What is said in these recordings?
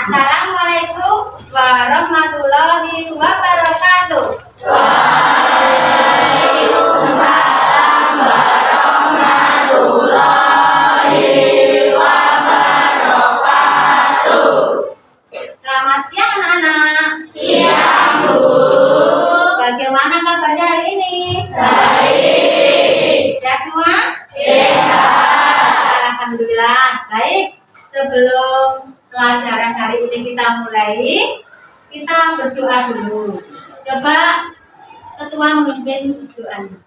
Assalamualaikum warahmatullahi wabarakatuh. Waalaikumsalam warahmatullahi wabarakatuh. Selamat siang anak-anak. Siang, Bu. Bagaimana kabarnya hari ini? Baik. Sehat semua? Sehat. Alhamdulillah. Baik. Sebelum pelajaran hari ini kita mulai, kita berdoa dulu. Coba ketua memimpin doanya.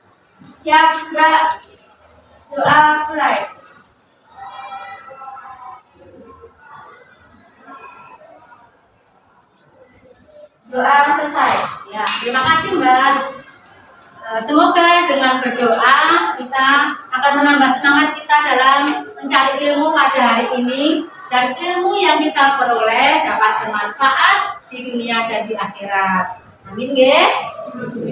Siap, gerak. Doa mulai. Doa selesai. Ya, terima kasih Mbak. Semoga dengan berdoa kita akan menambah semangat kita dalam mencari ilmu pada hari ini, dan ilmu yang kita peroleh dapat bermanfaat di dunia dan di akhirat. Amin ya.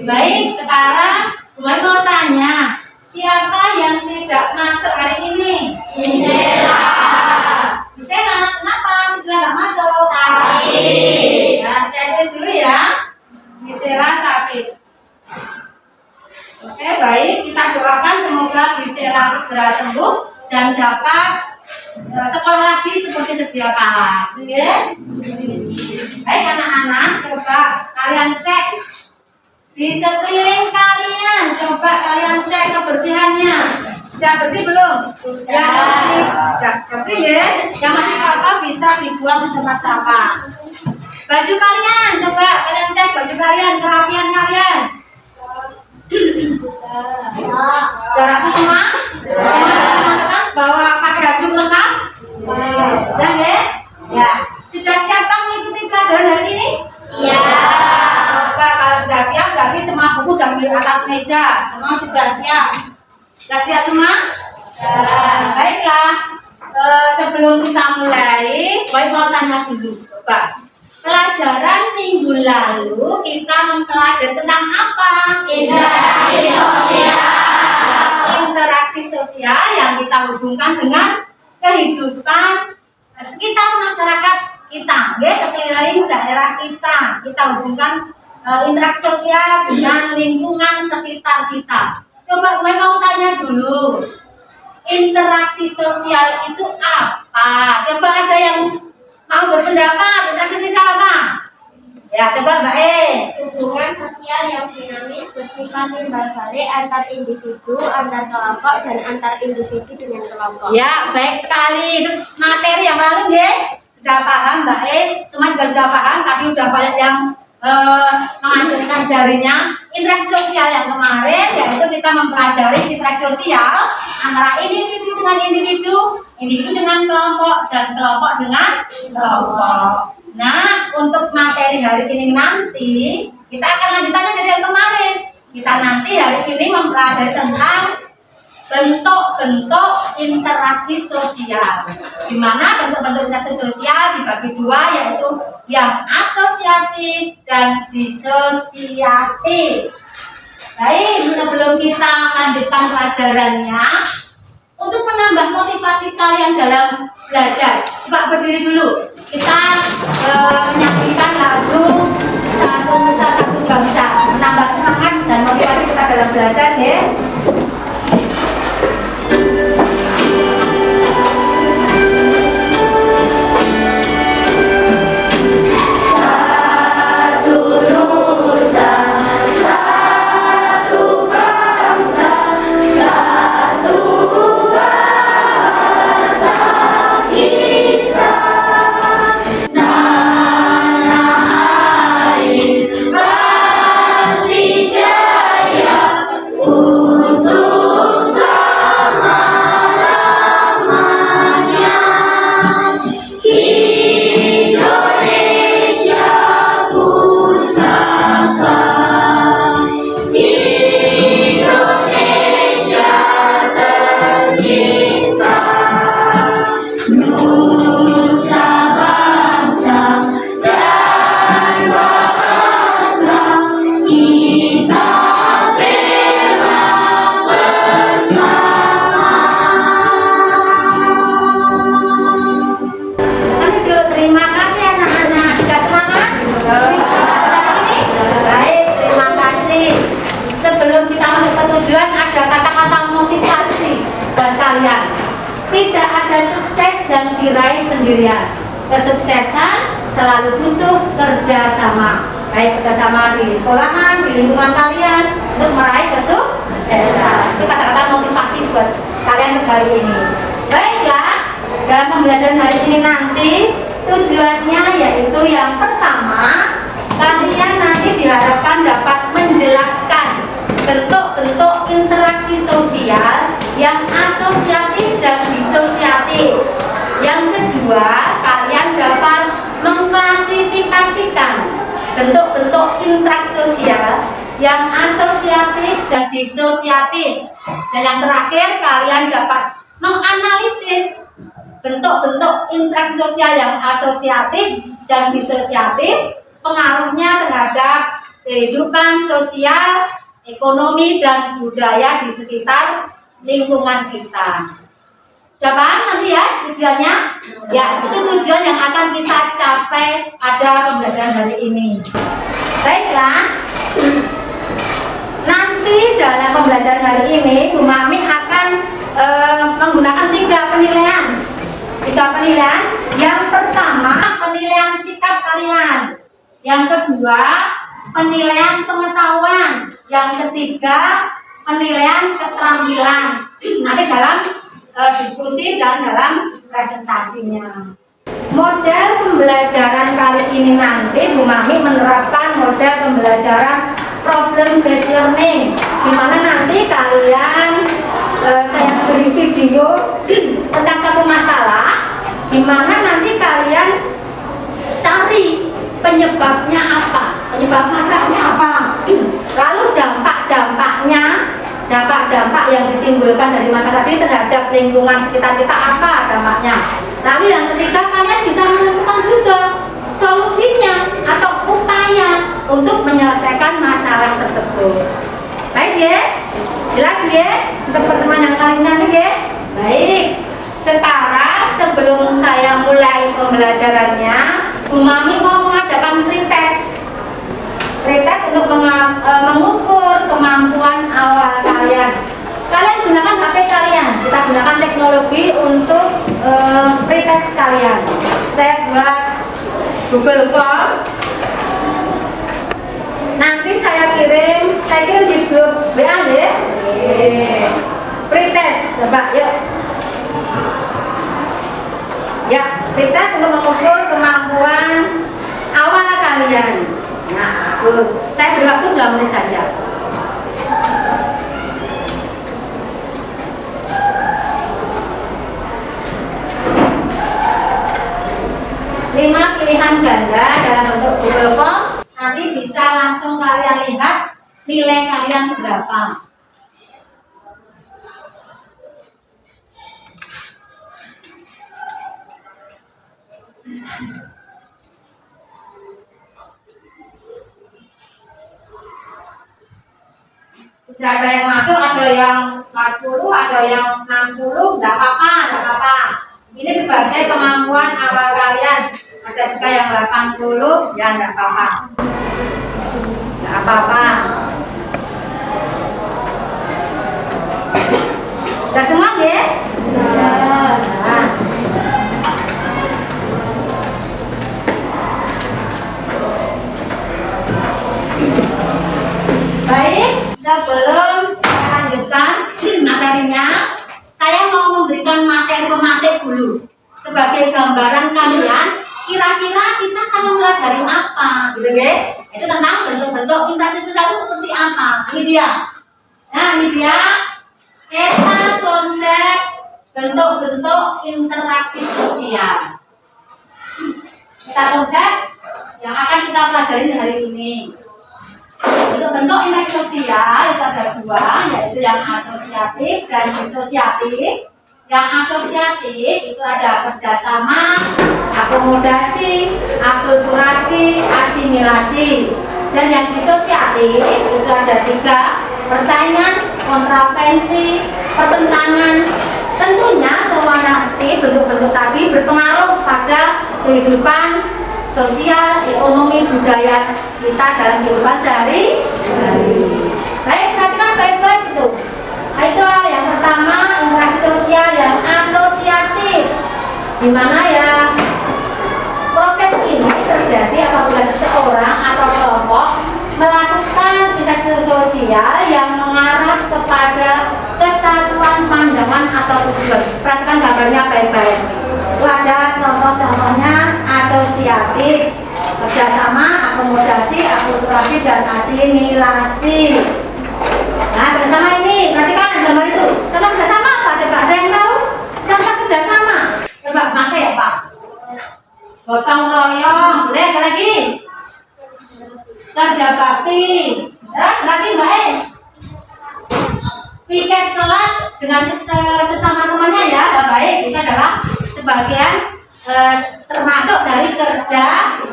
Baik, sekarang gue mau tanya, siapa yang tidak masuk hari ini? Bismillah. Bismillah, kenapa Bismillah nggak masuk? Sakit. Ya, saya tulis dulu ya. Bismillah sakit. Oke, baik, kita doakan semoga Gisela segera sembuh dan dapat sekolah lagi seperti sedia kala. Ya. Baik anak-anak, coba kalian cek di sekeliling kalian, coba kalian cek kebersihannya. Sudah bersih belum? Yang masih bersih ya. Yang masih kotor bisa dibuang ke tempat sampah. Baju kalian, coba kalian cek baju kalian, kerapian kalian. Jaraknya semua? Semua bawa pakai baju lengkap? Dan ya? Ya. Sudah siap kan mengikuti pelajaran hari ini? Iya. Coba kalau sudah siap berarti semua buku dan di atas meja. Semua sudah siap. Sudah siap semua? Baiklah. Sebelum kita mulai, Boy mau tanya dulu. Coba. Pelajaran minggu lalu kita mempelajari tentang apa? Interaksi sosial. Interaksi sosial yang kita hubungkan dengan kehidupan sekitar masyarakat kita, ya, sekeliling daerah kita. Kita hubungkan interaksi sosial dengan lingkungan sekitar kita. Coba gue mau tanya dulu, interaksi sosial itu apa? Coba ada yang mau berpendapat, interaksi sosial apa? Ya, coba Mbak E. Hubungan sosial yang dinamis bersifat timbal balik antar individu, antar kelompok, dan antar individu dengan kelompok. Ya, baik sekali. Itu materi yang lalu, ya. Sudah paham Mbak E? Semua juga sudah paham. Tadi udah banyak yang mengajarkan jarinya. Interaksi sosial yang kemarin, yaitu kita mempelajari interaksi sosial antara individu dengan individu, individu dengan kelompok, dan kelompok dengan kelompok. Nah, untuk materi hari ini nanti, kita akan lanjutannya dari yang kemarin. Kita nanti hari ini mempelajari tentang bentuk-bentuk interaksi sosial. Di mana bentuk-bentuk interaksi sosial dibagi dua, yaitu yang asosiatif dan disosiatif. Baik, sebelum kita lanjutkan pelajarannya, untuk menambah motivasi kalian dalam belajar, coba berdiri dulu. Kita menyanyikan lagu Satu Nusa Satu Bangsa, menambah semangat dan motivasi kita dalam belajar, ya. Nah, sendirian. Kesuksesan selalu butuh kerjasama, baik kerjasama di sekolahan, di lingkungan kalian untuk meraih kesuksesan. Itu kata-kata motivasi buat kalian untuk hari ini. Baiklah, dalam pembelajaran hari ini nanti tujuannya yaitu yang pertama, kalian nanti diharapkan dapat menjelaskan bentuk-bentuk interaksi sosial yang asosiatif dan disosiatif. Yang kedua, kalian dapat mengklasifikasikan bentuk-bentuk interaksi sosial yang asosiatif dan disosiatif. Dan yang terakhir, kalian dapat menganalisis bentuk-bentuk interaksi sosial yang asosiatif dan disosiatif, pengaruhnya terhadap kehidupan sosial, ekonomi, dan budaya di sekitar lingkungan kita. Coba nanti ya tujuannya, ya itu tujuan yang akan kita capai pada pembelajaran hari ini. Baiklah, nanti dalam pembelajaran hari ini Bu Mami akan menggunakan 3 penilaian. 3 penilaian. Yang pertama, penilaian sikap kalian. Yang kedua, penilaian pengetahuan. Yang ketiga, penilaian keterampilan. Nanti dalam diskusi dan dalam presentasinya. Model pembelajaran kali ini nanti Bu Mami menerapkan model pembelajaran problem based learning, di mana nanti kalian saya beri video tentang satu masalah, di mana nanti kalian cari penyebabnya apa, penyebab masalahnya apa, lalu dampak yang ditimbulkan dari masalah tadi terhadap lingkungan sekitar kita apa dampaknya. Lalu yang ketiga, kalian bisa menentukan juga solusinya atau upaya untuk menyelesaikan masalah tersebut. Baik ya, jelas ya untuk pertemuan yang kali ini nanti ya. Baik, sekarang sebelum saya mulai pembelajarannya, Bu Mami mau mengadakan pretest untuk mengukur kemampuan awal kalian. Kalian gunakan HP kalian, kita gunakan teknologi untuk pretest kalian. Saya buat Google Form. Nanti saya kirim di grup WA ya. Pretest, coba yuk. Ya, pretest untuk mengukur kemampuan awal kalian. Nah, saya beri waktu 2 menit saja. Lima pilihan ganda dalam bentuk Google Form, nanti bisa langsung kalian lihat nilai kalian berapa. Sudah ada yang masuk, ada yang 40, ada yang 60, tidak apa-apa. Ini sebagai kemampuan awal kalian. Ada juga yang 80, ya tidak apa-apa. Tidak apa-apa. Sudah semua ya? Sudah. Nah. Baik, sebelum saya lanjutkan materinya, saya mau memberikan materi dulu sebagai gambaran kalian. Kira-kira kita akan mempelajari apa, gitu ya? Itu tentang bentuk-bentuk interaksi sosial itu seperti apa. Ini dia. Nah, ini dia peta konsep bentuk-bentuk interaksi sosial. Peta konsep yang akan kita pelajari hari ini. Bentuk-bentuk interaksi sosial itu ada 2, yaitu yang asosiatif dan disosiatif. Yang asosiatif itu ada kerjasama, akomodasi, akulturasi, asimilasi. Dan yang disosiatif itu ada 3, persaingan, kontravensi, pertentangan. Tentunya semua nanti bentuk-bentuk tadi berpengaruh pada kehidupan sosial, ekonomi, budaya kita dalam kehidupan sehari-hari. Baik, perhatikan baik-baik itu. Itu yang pertama, interaksi sosial yang asosiatif, di mana ya terjadi apabila seseorang atau kelompok melakukan interaksi sosial yang mengarah kepada kesatuan pandangan atau tujuan. Perhatikan gambarnya baik-baik. Itu ada contoh-contohnya asosiatif, kerjasama, akomodasi, akulturasi, dan asimilasi. Nah, kerjasama ini, perhatikan gambar itu. Contoh kerjasama apa? Coba ada yang tahu? Contoh kerjasama. Coba masa ya Pak? Gotong royong, boleh ada lagi? Kerja bakti, terus lagi Mbak E. Piket kelas dengan sesama temannya ya, baik. Itu adalah sebagian termasuk dari kerja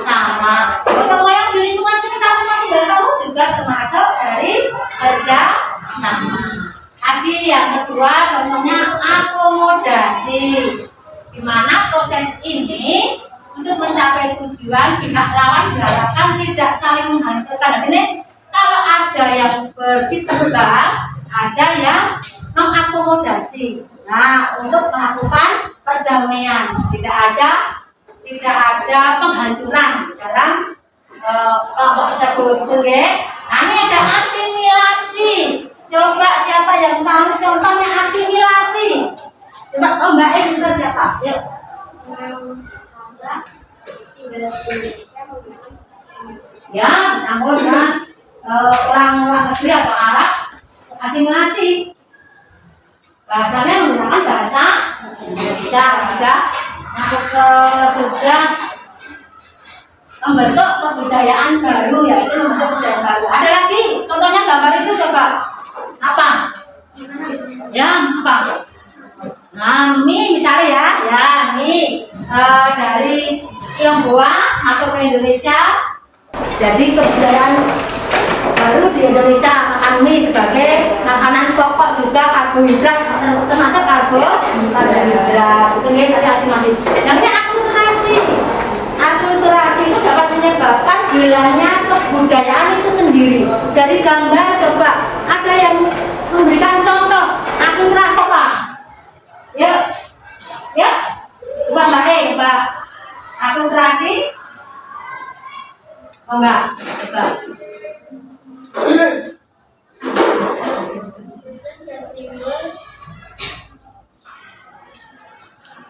sama. Gotong royong di lingkungan sekitar teman tinggal kamu juga termasuk dari kerja sama. Lagi yang kedua contohnya akomodasi, di mana proses ini untuk mencapai tujuan pihak lawan diharapkan tidak saling menghancurkan. Ini kalau ada yang bersih terbang, ada yang mengakomodasi. Nah, untuk melakukan perdamaian, tidak ada penghancuran dalam kelompok tersebut, betul ya? Nah, ini ada asimilasi. Coba siapa yang tahu contohnya asimilasi? Coba Mbak E kita siapa? Yuk. Ya, campur dengan orang luar negeri atau Arab, asimilasi. Bahasanya menggunakan bahasa Indonesia, juga masuk ke juga membentuk kebudayaan baru, yaitu membentuk kebudayaan baru. Ada lagi, contohnya gambar itu coba apa? Ya, apa? Nah, mie misalnya ya, mie dari Tionghoa masuk ke Indonesia, jadi kebudayaan baru di Indonesia makan mie sebagai makanan pokok, juga karbohidrat termasuk karbohidrat. Itu ya tadi asimilasi. Namanya akulturasi. Akulturasi itu dapat menyebabkan hilangnya kebudayaan itu sendiri. Dari gambar coba ada yang memberikan contoh akulturasi apa? Ya, ya, coba Mbak E, coba akulturasi. Oh enggak, coba.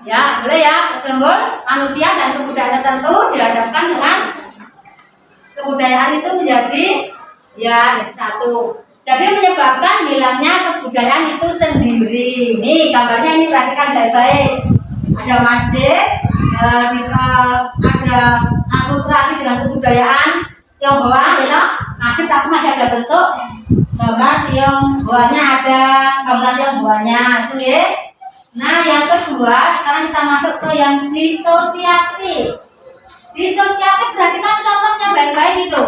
Ya, boleh ya, bertembur manusia dan kebudayaan tertentu dihadapkan dengan kebudayaan itu menjadi ya satu. Jadi menyebabkan hilangnya kebudayaan itu sendiri. Nih gambarnya ini perhatikan baik-baik. Ada masjid, ada akulturasi dengan kebudayaan Tionghoa, ya, masjid tapi masih ada bentuk gambar Tionghoanya, ada gambar Tionghoanya, itu ya. Nah, yang kedua, sekarang kita masuk ke yang disosiatif. Disosiatif perhatikan contohnya baik-baik itu.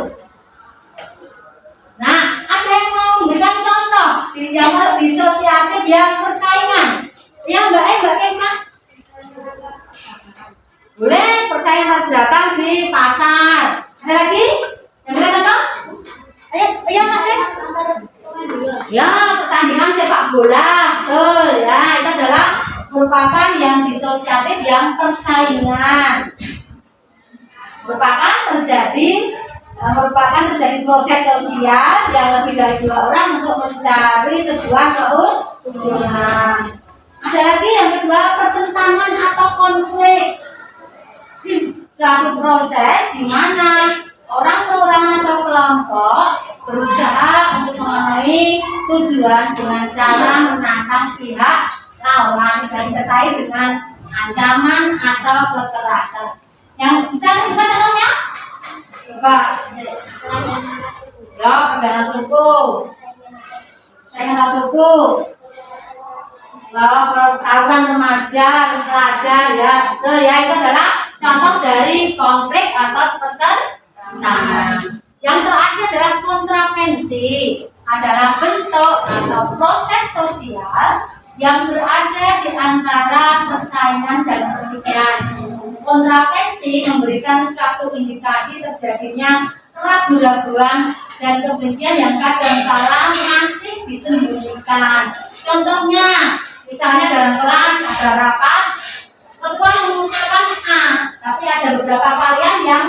Nah, ada yang mau memberikan contoh di gambar disosiatif yang persaingan. Yang Mbak Esa. Boleh persaingan berdagang di pasar. Ada lagi? Yang boleh contoh? Ayo masih. Ya, pertandingan sepak bola. Betul ya, itu adalah merupakan yang disosiatif yang persaingan. Merupakan terjadi proses sosial yang lebih dari dua orang untuk mencari sebuah keuntungan. Ada lagi yang kedua, pertentangan atau konflik. Suatu proses di mana orang perorangan atau kelompok berusaha untuk memenuhi tujuan dengan cara menantang pihak lawan dan disertai dengan ancaman atau kekerasan. Yang bisa kita contohnya? Coba. Ya, pegangan suku. Saya suku. Tawuran remaja, pelajar, ya, betul ya, itu adalah contoh dari konflik atau pertentangan. Yang terakhir adalah kontravensi, adalah bentuk atau proses sosial yang berada di antara persaingan dan pertikaian. Kontravensi memberikan suatu indikasi terjadinya keraguan-raguan dan kebencian yang kadangkala masih disembunyikan. Contohnya, misalnya dalam kelas ada rapat, ketua mengusulkan A, tapi ada beberapa kalian yang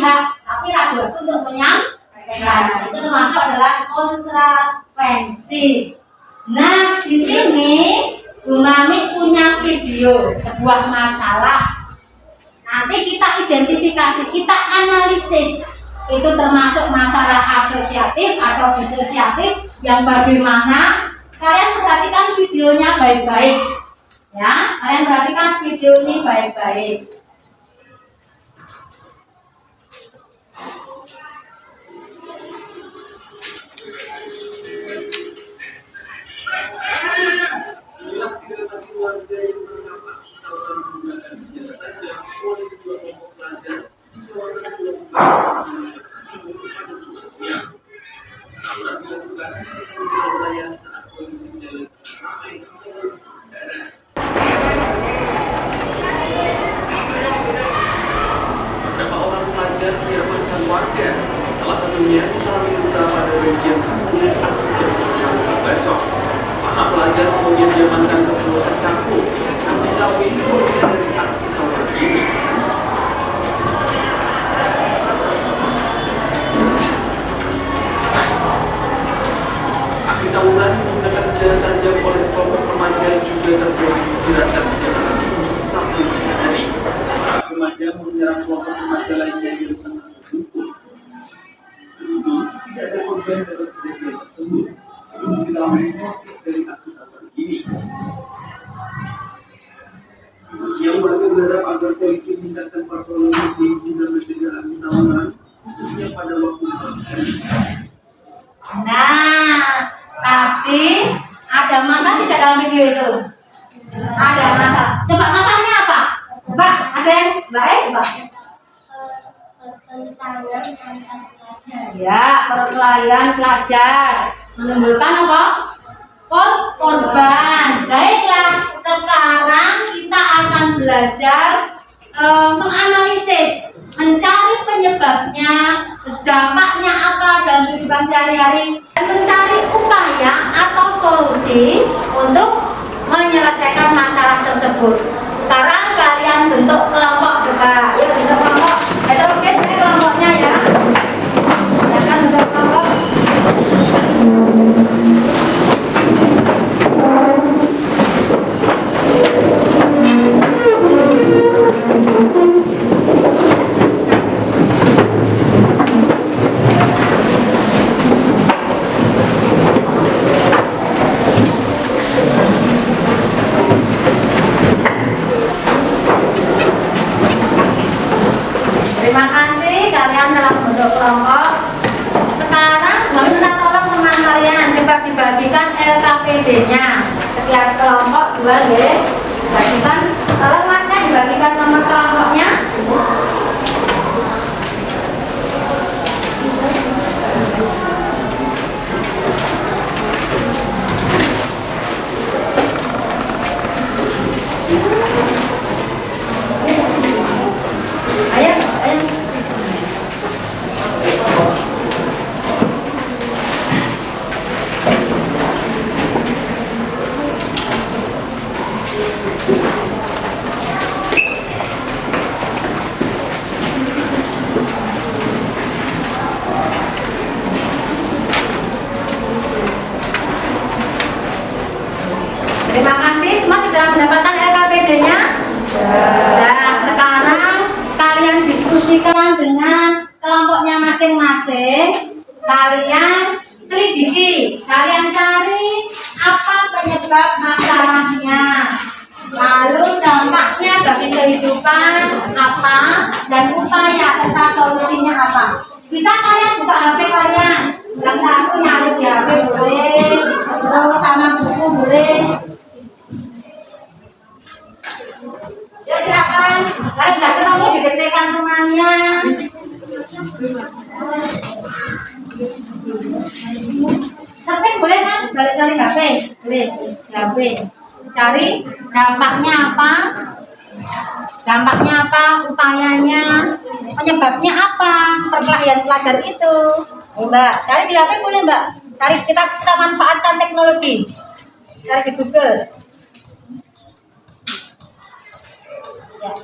enggak, tapi ragu itu untuk menyampaikan. Itu termasuk adalah kontrafensi. Nah, di sini Bu Mami punya video sebuah masalah. Nanti kita identifikasi, kita analisis. Itu termasuk masalah asosiatif atau disosiatif yang bagaimana kalian perhatikan videonya baik-baik. Ya, kalian perhatikan video ini baik-baik. Beberapa orang pelajar diamankan warga, salah satunya mengalami luka pada bagian tubuh akibat yang bacok. Para pelajar kemudian diamankan ke Polsek Cakung yang diketahui bagian dari aksi tawuran ini. Aksi tawuran menggunakan senjata tajam oleh sekelompok remaja juga terjadi di Ciracas, Jakarta Timur Sabtu dini hari. Para remaja menyerang kelompok remaja lainnya di tengah berkumpul. Beruntung tidak ada korban dalam kejadian tersebut. Belum diketahui motif dari aksi tawuran ini. Yang warga berharap agar polisi meningkatkan patroli guna mencegah aksi tawuran, khususnya pada waktu malam hari. Nah, tadi ada masalah tidak dalam video itu? Ada masalah. Coba masalahnya apa? Mbak, ada yang baik, Mbak? Pertentangan antar pelajar. Ya, perkelahian pelajar menimbulkan apa? Korban. Baiklah, sekarang kita akan belajar menganalisis, mencari penyebabnya, dampaknya apa dalam kehidupan sehari-hari, dan mencari upaya atau solusi untuk menyelesaikan masalah tersebut. Sekarang kalian bentuk kelompok coba. Yuk bentuk kelompok. Oke, kelompoknya ya. Silakan bentuk kelompok. Terima kasih kalian telah membentuk kelompok. Sekarang kami minta tolong teman kalian coba dibagikan LKPD-nya. Setiap kelompok 2 ya. Dibagikan, tolong masnya dibagikan nomor kelompoknya. Ayo, ayo. Terima kasih, semua sudah mendapatkan LKPD-nya. Nah, sekarang kalian diskusikan dengan kelompoknya masing-masing. Kalian selidiki, kalian cari apa penyebab masalahnya, lalu dampaknya bagi kehidupan apa, dan upaya serta solusinya apa. Bisa kalian buka HP kalian, yang satu nyari di HP boleh, terus sama buku boleh. Ya silakan, kalau sudah ketemu didekatkan temannya. Selesai boleh mas, balik cari HP, boleh HP. Cari dampaknya apa, upayanya, penyebabnya apa, perkelahian pelajar itu. Mbak, cari di HP boleh mbak. Cari kita manfaatkan teknologi. Cari di Google. Ya.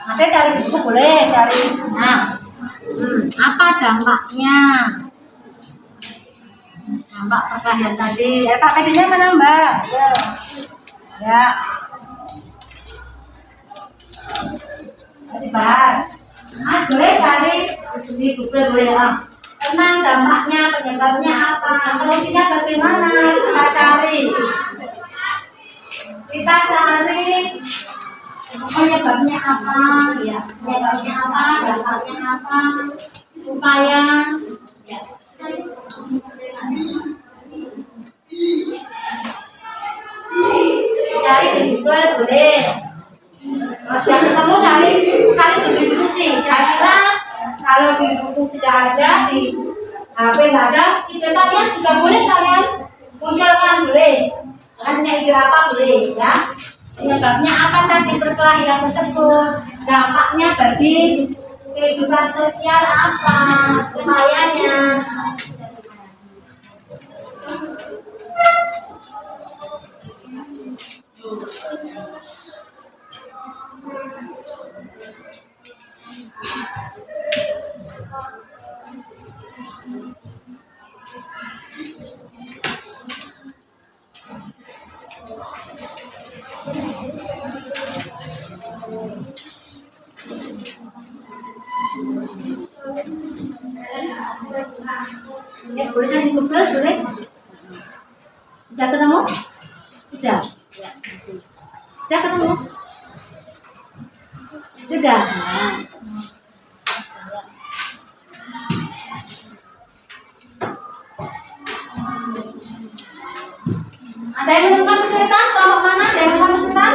Nah, saya cari di buku boleh cari. Nah, Apa dampaknya? Dampak perkelahian tadi. Pak PD-nya mana Mbak? Ya. Dibahas. Mas boleh cari di Google boleh ya. Tentang dampaknya, penyebabnya apa, solusinya bagaimana? Kita cari penyebabnya apa, ya penyebabnya apa, dampaknya apa, supaya ya. Cari di Google boleh. Kalau yang ketemu cari berdiskusi. Kira-kira kalau di buku tidak ada, di HP nggak ada, ide kalian juga boleh kalian munculkan boleh. Kalian punya ide apa boleh ya. Penyebabnya apa tadi perkelahian tersebut? Dampaknya bagi kehidupan sosial apa? Bahayanya. Ya, boleh cari Google, boleh. Sudah ketemu? Sudah. Sudah ketemu? Sudah. Ada yang menemukan kesulitan? Kelompok mana? Ada yang menemukan kesulitan?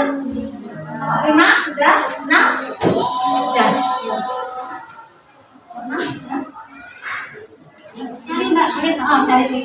5? Sudah? 6? Sudah. Cari enggak? Cari di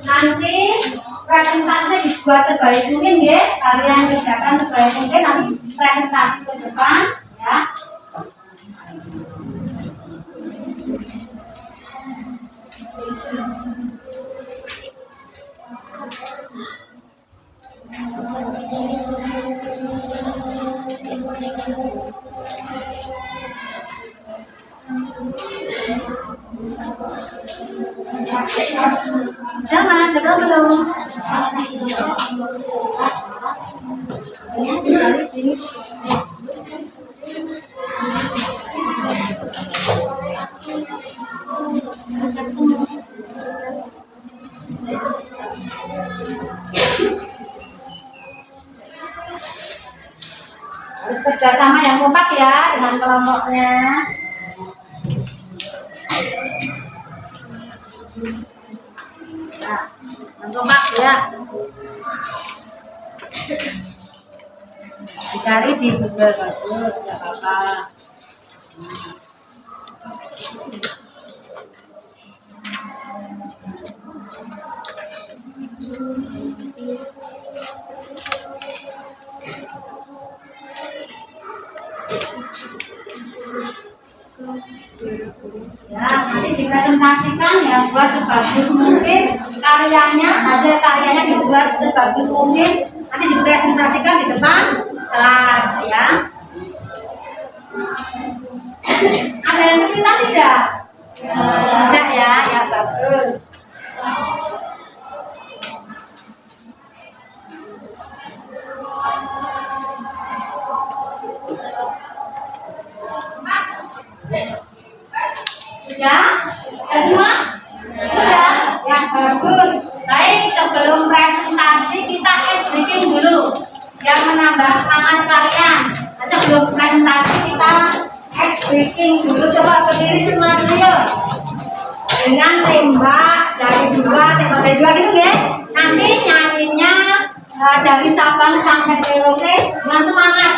nanti presentasi dibuat sebaik mungkin ya, kalian kerjakan sebaik mungkin nanti presentasi ke depan ya. Udah Mas, udah belum? Harus kerjasama yang kompak ya dengan kelompoknya. Nah, yang kompak ya. Dicari di Google bagus, tidak apa-apa. Ya, nanti dipresentasikan ya, buat sebagus mungkin karyanya, hasil karyanya dibuat sebagus mungkin, nanti dipresentasikan di depan kelas ya. Ada yang kesulitan tidak? Tidak ya, ya bagus. Sudah? Ya semua? Sudah? Ya bagus. Baik, sebelum presentasi kita ice breaking dulu yang menambah semangat kalian. Sebelum presentasi kita ice breaking dulu. Coba berdiri semua dulu yuk. Dengan tembak dari 2, tembak dari 2 gitu ya. Nanti nyanyinya dari Sabang sampai Merauke dengan semangat.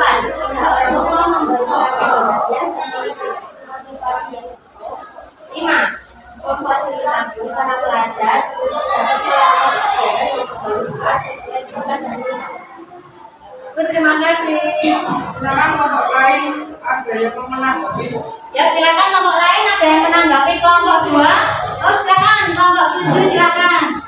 Tidak perlu memberikan perhatian motivasi. 5. Memfasilitasi para pelajar untuk dapat melakukan kegiatan yang bermanfaat sesuai tugas dan minat. Terima kasih. Silakan kelompok lain ada yang menanggapi. Ya, silakan kelompok lain ada yang menanggapi kelompok 2. Oh, silakan kelompok 7 silakan.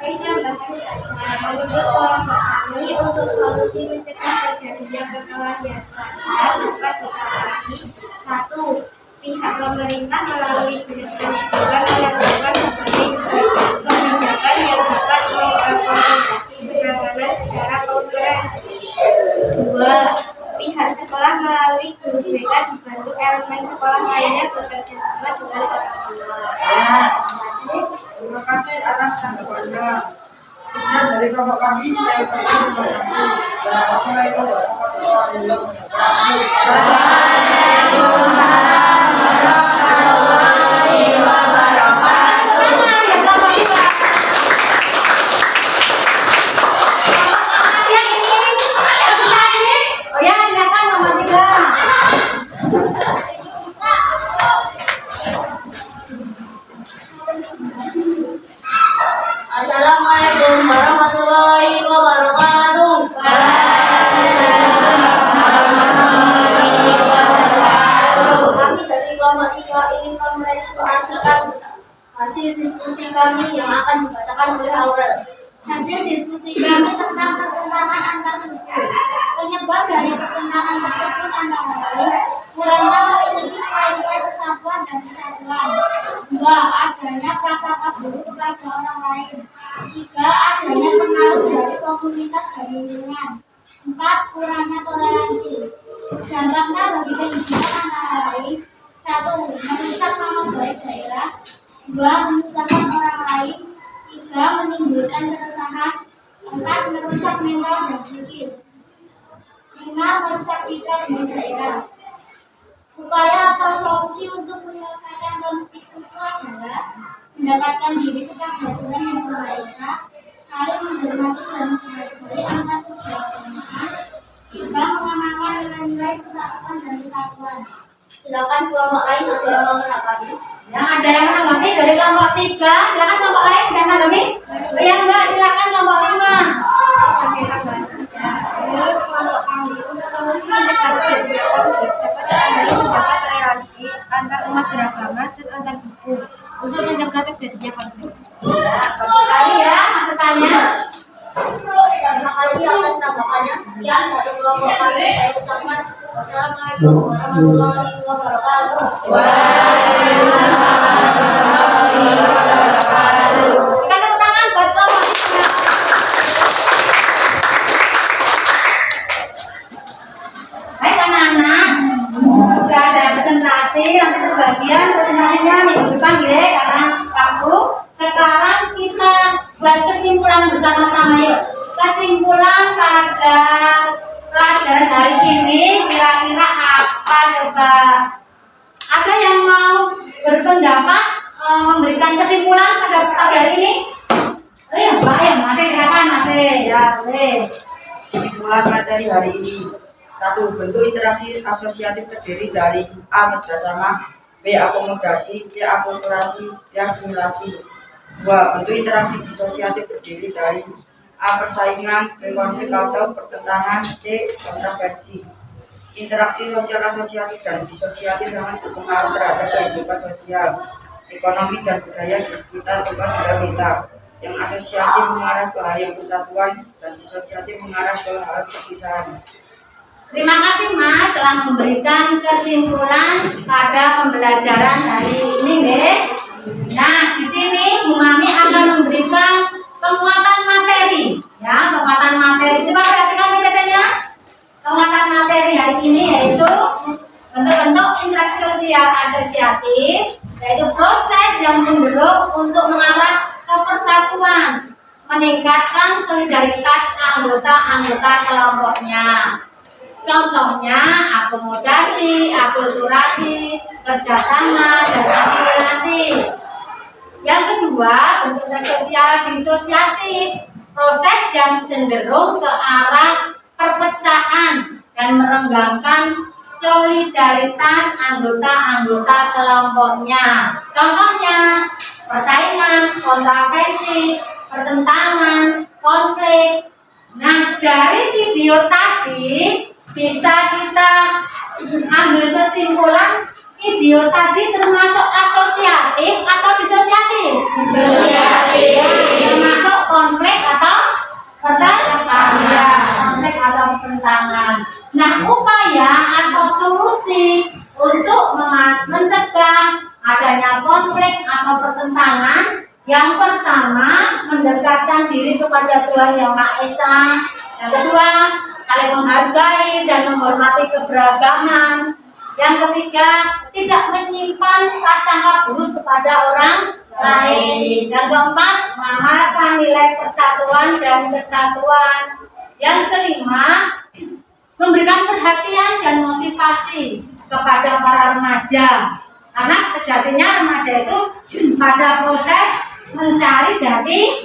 Menurut kelompok kami, untuk solusi mencegah terjadinya perkelahian pelajar dapat ditangani. 1. Pihak pemerintah melalui dinas pendidikan menentukan sebagai kebijakan yang dapat mengakomodasi penanganan secara komprehensif. 2. Pihak sekolah melalui guru BK dibantu elemen sekolah lainnya bekerja sama dengan orang tua. Ya. Terima kasih atas tanggapannya. Sekian dari kelompok kami, saya berikan terima kasih. Dan Assalamualaikum warahmatullahi wabarakatuh. Oh ya, silakan nomor 3. Assalamualaikum warahmatullahi wabarakatuh. Kami dari kelompok 3 ingin mempresentasikan hasil diskusi kami yang akan dibacakan oleh Aurel. Hasil diskusi kami tentang pertentangan antar suku. Penyebab dari pertentangan tersebut antara lain kurangnya memiliki nilai-nilai persatuan dan kesatuan. 2. Adanya prasangka buruk kepada orang lain. 3. Adanya pengaruh dari komunitas dan lingkungan. 4. Kurangnya toleransi. Dampaknya bagi kehidupan antara lain: 1. Merusak nama baik daerah. 2. Menyusahkan orang lain. 3. Menimbulkan keresahan. 4. Merusak mental dan psikis. 5. Merusak citra di daerah. Upaya atau solusi untuk menyelesaikan konflik suku adalah mendekatkan diri kepada Tuhan Yang Maha Esa, saling menghormati dan menghargai antar kedua agama, 3. Mengamalkan nilai-nilai persatuan dan kesatuan. Silakan kelompok lain ada yang mau menanggapi. Yang ada yang menanggapi dari kelompok 3, silakan kelompok lain yang menanggapi. Oh ya, Mbak, silakan kelompok 5. Menurut kelompok kami, untuk solusi mencegah terjadinya konflik dapat menjaga toleransi antar umat beragama dan antar suku untuk mencegah terjadinya konflik. Sekali ya, masukannya. Terima kasih atas tanggapannya. Sekian dari kelompok kami, saya ucapkan wassalamualaikum warahmatullahi wabarakatuh. Kita tepuk tangan buat kelompok 3. Baik anak-anak, sudah ada presentasi, nanti sebagian presentasinya minggu depan ya, karena waktu. Sekarang kita buat kesimpulan bersama-sama yuk. Kesimpulan pada pelajaran hari ini kira-kira apa coba? Ada yang mau berpendapat memberikan kesimpulan pada pagi hari ini? Oh ya, Mbak ya, masih silakan masih ya boleh. Kesimpulan materi hari ini. 1. Bentuk interaksi asosiatif terdiri dari A. Kerjasama, B. Akomodasi, C. akulturasi, D. asimilasi. 2. Bentuk interaksi disosiatif terdiri dari A. Persaingan, B. Konflik atau pertentangan, C. Kontraversi. Interaksi sosial asosiatif dan disosiatif sangat berpengaruh terhadap kehidupan sosial, ekonomi dan budaya di sekitar tempat tinggal kita. Yang asosiatif mengarah ke hal yang persatuan dan disosiatif mengarah ke hal perpisahan. Terima kasih Mas telah memberikan kesimpulan pada pembelajaran hari ini, deh. Nah, di sini Bu Mami akan memberikan penguatan materi, ya, penguatan materi. Coba perhatikan PPT-nya. Penguatan materi hari ini yaitu bentuk-bentuk interaksi sosial asosiatif, yaitu proses yang cenderung untuk mengarah ke persatuan, meningkatkan solidaritas anggota-anggota kelompoknya. Contohnya akomodasi, akulturasi, kerjasama, dan asimilasi. Yang kedua, bentuk sosial disosiatif, proses yang cenderung ke arah perpecahan, mengembangkan solidaritas anggota-anggota kelompoknya. Contohnya, persaingan, kontroversi, pertentangan, konflik. Nah, dari video tadi bisa kita ambil kesimpulan video tadi termasuk asosiatif atau disosiatif? Disosiatif. Termasuk konflik atau pertentangan? Konflik atau pertentangan. Nah, upaya atau solusi untuk mencegah adanya konflik atau pertentangan, yang pertama, mendekatkan diri kepada Tuhan Yang Maha Esa. Yang kedua, saling menghargai dan menghormati keberagaman. Yang ketiga, tidak menyimpan prasangka buruk kepada orang lain. Yang keempat, mengamalkan nilai persatuan dan kesatuan. Yang kelima, memberikan perhatian dan motivasi kepada para remaja. Karena sejatinya remaja itu pada proses mencari jati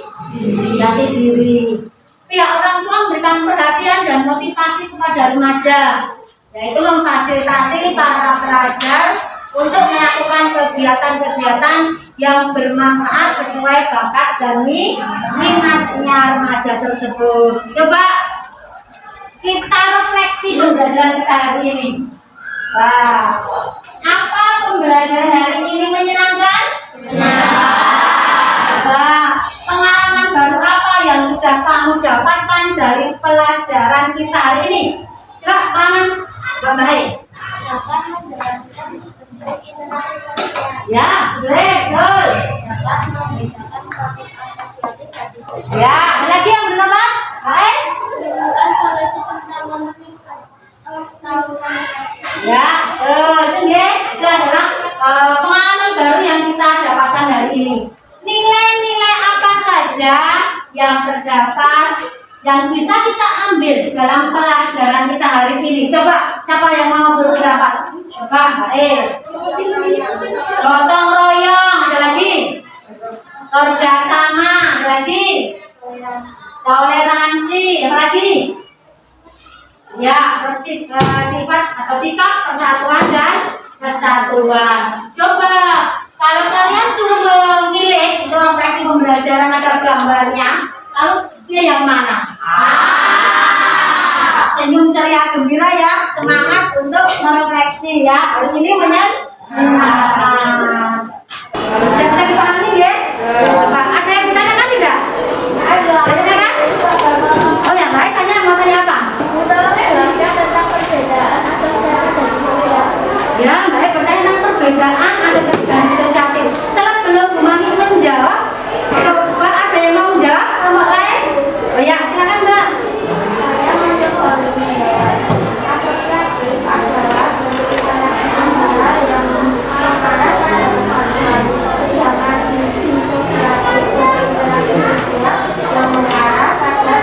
diri. Pihak orang tua memberikan perhatian dan motivasi kepada remaja, yaitu memfasilitasi para pelajar untuk melakukan kegiatan-kegiatan yang bermanfaat sesuai bakat dan minatnya remaja tersebut. Coba kita refleksi pembelajaran kita hari ini. Wah, apa pembelajaran hari ini menyenangkan? Nah, pengalaman baru apa yang sudah kamu dapatkan dari pelajaran kita hari ini? Coba pengalaman baik. Dapat menjelaskan bentuk interaksi sosial. Ya, betul. Dapat membedakan proses asosiatif dan disosiatif. Ya, ada lagi yang belum apa? Baik. Menemukan solusi tentang meningkat komunikasi. Ya, itu ya. Itu adalah pengalaman baru yang kita dapatkan hari ini. Nilai-nilai apa saja yang terdapat yang bisa kita ambil dalam pelajaran kita hari ini? Coba, siapa yang mau berpendapat? Coba, baik. Gotong royong, ada lagi. Kerjasama, ada lagi. Toleransi, ada lagi. Ya, sifat atau sikap persatuan dan kesatuan. Coba, kalau kalian suruh memilih untuk refleksi pembelajaran ada gambarnya, lalu pilih yang mana? Senyum ceria gembira ya, semangat untuk merefleksi ya. Hari ini menyenangkan. Bisa dipahami ya? Coba, ada yang ditanyakan tidak? Ada. Ada kan? Oh yang baik, mau tanya apa? Tentang perbedaan asosiatif dan disosiatif. Ya, baik, pertanyaan tentang perbedaan asosiatif dan disosiatif. Sebelum Bu Mami menjawab, coba ada yang mau menjawab? Kelompok lain? Oh ya, silakan Mbak. Saya menjawab asosiatif adalah bentuk interaksi sosial yang mengarahkan sedangkan disosiatif interaksi sosial yang mengarah pada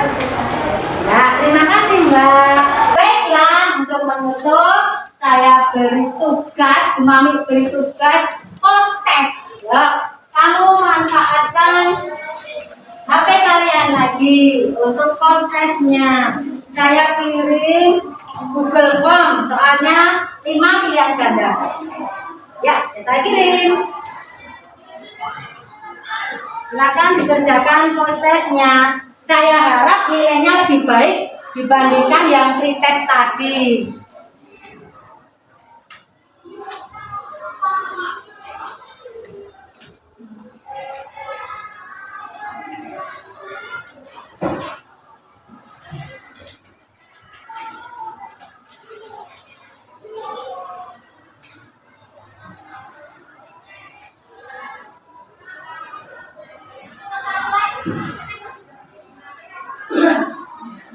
Ya, terima kasih Mbak. Baiklah, untuk menutup saya beri tugas, Bu Mami beri tugas post test. Ya, kamu manfaatkan HP kalian lagi untuk post testnya. Saya kirim Google Form, soalnya 5 pilihan ganda. Ya, saya kirim. Silakan dikerjakan post testnya. Saya harap nilainya lebih baik dibandingkan yang pretest tadi.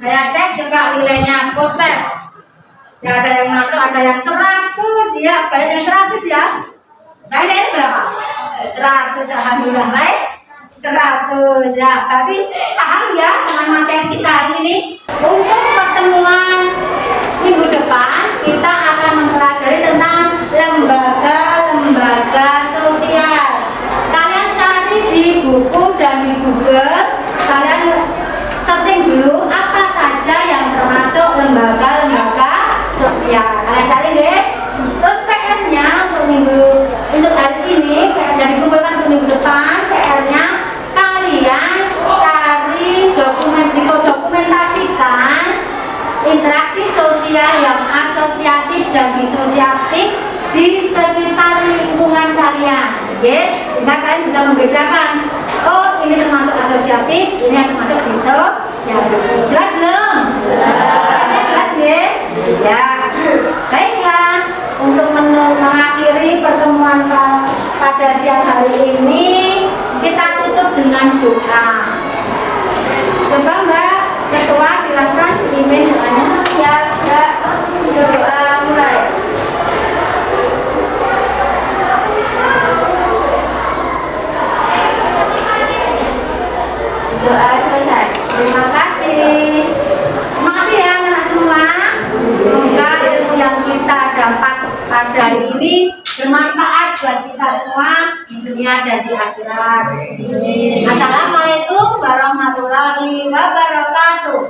Saya cek juga nilainya post test. Ya, ada yang masuk, ada yang 100 ya, banyak yang 100 ya. Nah, ini berapa? 100, alhamdulillah baik. 100 ya, berarti paham ya dengan materi kita hari ini. Untuk pertemuan minggu depan kita akan mempelajari tentang lembaga-lembaga sosial. Kalian cari di buku dan di Google, kalian searching dulu apa saja yang termasuk lembaga-lembaga sosial. Kalian cari deh. Terus PR-nya untuk hari ini, PR yang dikumpulkan untuk minggu depan, PR-nya kalian cari dokumentasikan interaksi sosial yang asosiatif dan disosiatif di sekitar lingkungan kalian. Sehingga kalian bisa membedakan, oh ini termasuk asosiatif, ini yang termasuk disosiatif. Jelas belum? Jelas ya? Ya. Baiklah, untuk mengakhiri pertemuan pada siang hari ini, kita tutup dengan doa. Coba Mbak Ketua silakan pimpin doanya. Ya, Mbak. Doa mulai. Doa selesai. Terima kasih. Terima kasih ya anak semua. Semoga ilmu yang kita dapat pada hari ini bermanfaat buat kita semua di dunia dan di akhirat. Assalamualaikum warahmatullahi wabarakatuh.